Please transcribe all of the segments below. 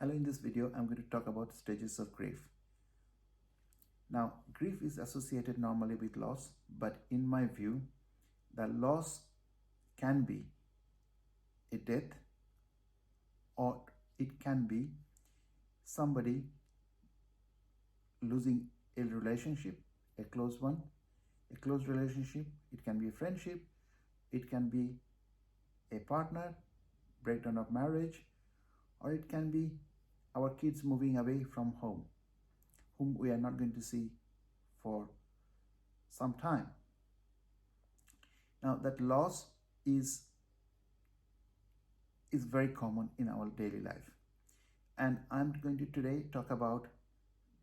Hello, in this video, I'm going to talk about stages of grief. Now, grief is associated normally with loss, but in my view, the loss can be a death or it can be somebody losing a relationship, a close one, a close relationship. It can be a friendship, it can be a partner, breakdown of marriage, or it can be our kids moving away from home, whom we are not going to see for some time. Now, that loss is very common in our daily life. And I'm going to today talk about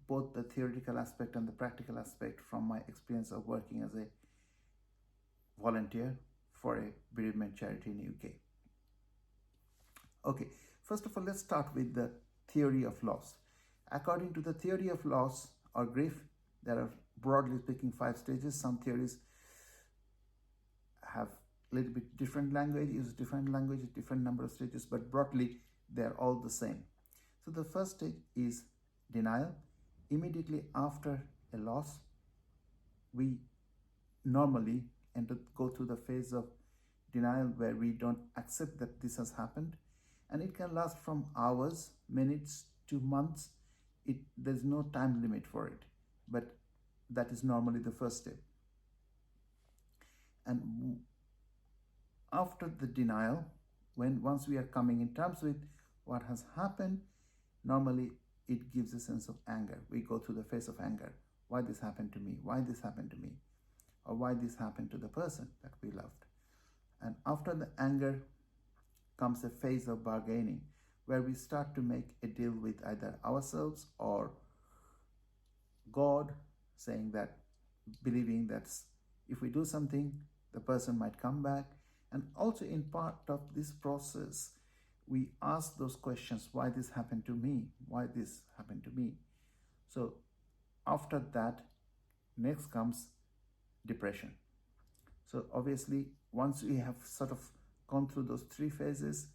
both the theoretical aspect and the practical aspect from my experience of working as a volunteer for a bereavement charity in UK. Okay, first of all, let's start with the theory of loss. According to the theory of loss or grief, there are, broadly speaking, 5 stages. Some theories have a little bit different language, use different language, different number of stages, but broadly they're all the same. So the first stage is denial. Immediately after a loss, we normally go through the phase of denial where we don't accept that this has happened, and it can last from hours, minutes to months. There's no time limit for it, but that is normally the first step. And after the denial, once we are coming in terms with what has happened, normally it gives a sense of anger. We go through the phase of anger. Why this happened to me? Why this happened to me? Or why this happened to the person that we loved? And after the anger comes a phase of bargaining, where we start to make a deal with either ourselves or God, saying that, believing that if we do something, the person might come back. And also, in part of this process, we ask those questions: why this happened to me? Why this happened to me? So after that, next comes depression. So obviously, once we have sort of gone through those 3 phases,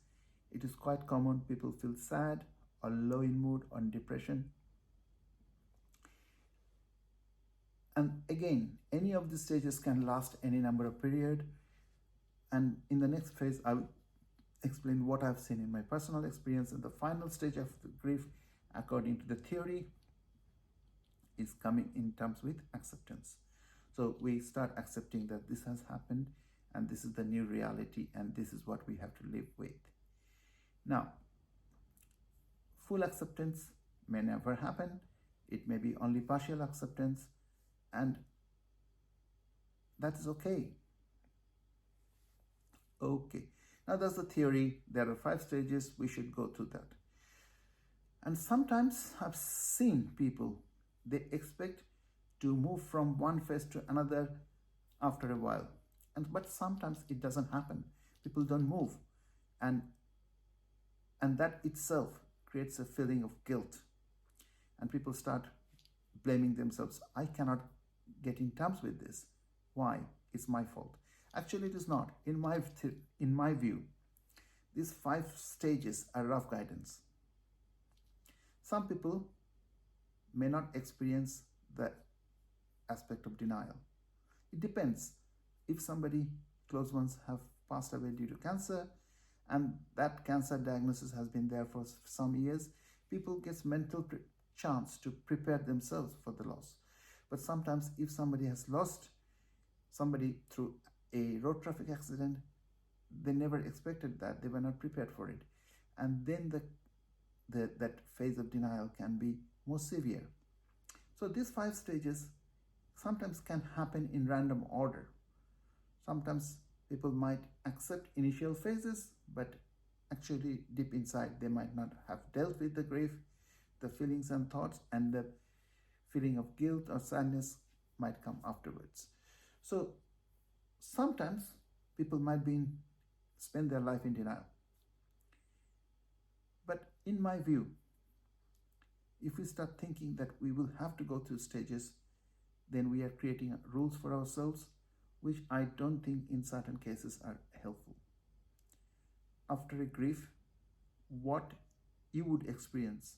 it is quite common people feel sad or low in mood or in depression. And again, any of these stages can last any number of period. And in the next phase, I will explain what I've seen in my personal experience. And the final stage of the grief, according to the theory, is coming in terms with acceptance. So we start accepting that this has happened and this is the new reality and this is what we have to live with. Now, full acceptance may never happen. It may be only partial acceptance, and that is okay. Okay, now that's the theory. There are 5 stages. We should go through that. And sometimes I've seen people, they expect to move from one phase to another after a while. But sometimes it doesn't happen. People don't move. And that itself creates a feeling of guilt. And people start blaming themselves. I cannot get in terms with this. Why? It's my fault. Actually, it is not. In my view, these 5 stages are rough guidance. Some people may not experience the aspect of denial. It depends. If somebody, close ones, have passed away due to cancer, and that cancer diagnosis has been there for some years, people get mental chance to prepare themselves for the loss. But sometimes if somebody has lost somebody through a road traffic accident, they never expected that. They were not prepared for it. And then that phase of denial can be more severe. So these 5 stages sometimes can happen in random order. Sometimes people might accept initial phases, but actually deep inside they might not have dealt with the grief, the feelings and thoughts, and the feeling of guilt or sadness might come afterwards. So sometimes people might spend their life in denial. But in my view, if we start thinking that we will have to go through stages, then we are creating rules for ourselves, which I don't think in certain cases are helpful. After a grief, what you would experience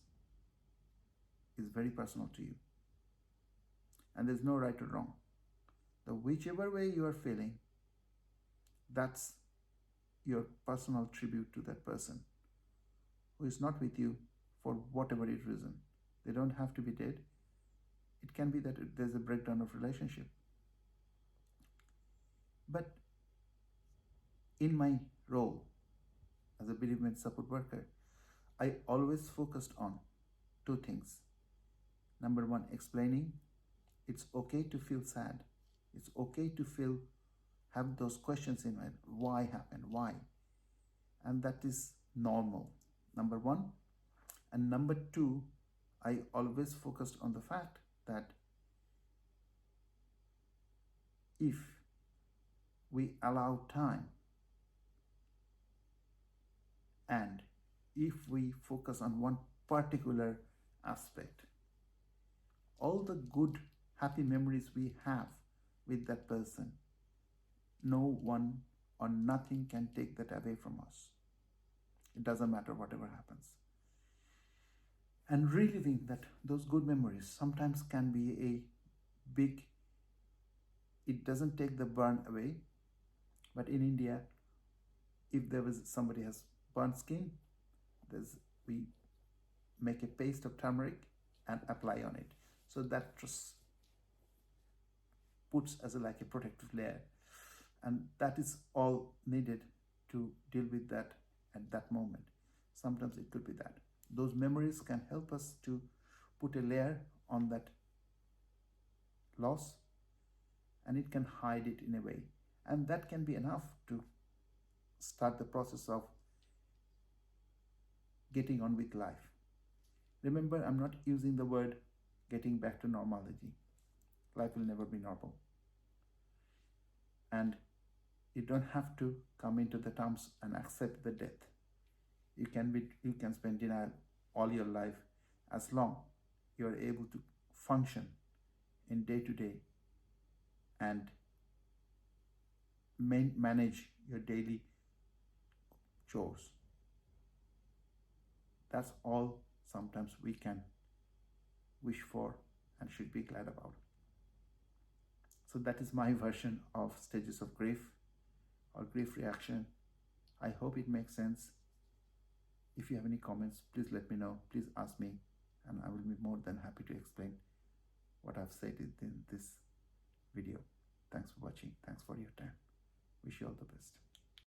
is very personal to you. And there's no right or wrong. The whichever way you are feeling, that's your personal tribute to that person who is not with you for whatever reason. They don't have to be dead. It can be that there's a breakdown of relationship. But in my role as a bereavement support worker, I always focused on two things. Number one, explaining it's okay to feel sad. It's okay to have those questions in mind. Why happened? Why? And that is normal. Number one. And number two, I always focused on the fact that if we allow time and if we focus on one particular aspect, all the good, happy memories we have with that person, no one or nothing can take that away from us. It doesn't matter whatever happens. And reliving those good memories sometimes can be a big, it doesn't take the burn away. But in India, if somebody has burnt skin, we make a paste of turmeric and apply on it. So that just puts as like a protective layer. And that is all needed to deal with that at that moment. Sometimes it could be that. Those memories can help us to put a layer on that loss, and it can hide it in a way. And that can be enough to start the process of getting on with life. Remember, I'm not using the word getting back to normality. Life will never be normal. And you don't have to come into the terms and accept the death. You can spend denial all your life as long you are able to function in day-to-day and manage your daily chores. That's all sometimes we can wish for and should be glad about. So that is my version of stages of grief or grief reaction. I hope it makes sense. If you have any comments, please let me know. Please ask me, and I will be more than happy to explain what I've said in this video. Thanks for watching. Thanks for your time. Wish you all the best.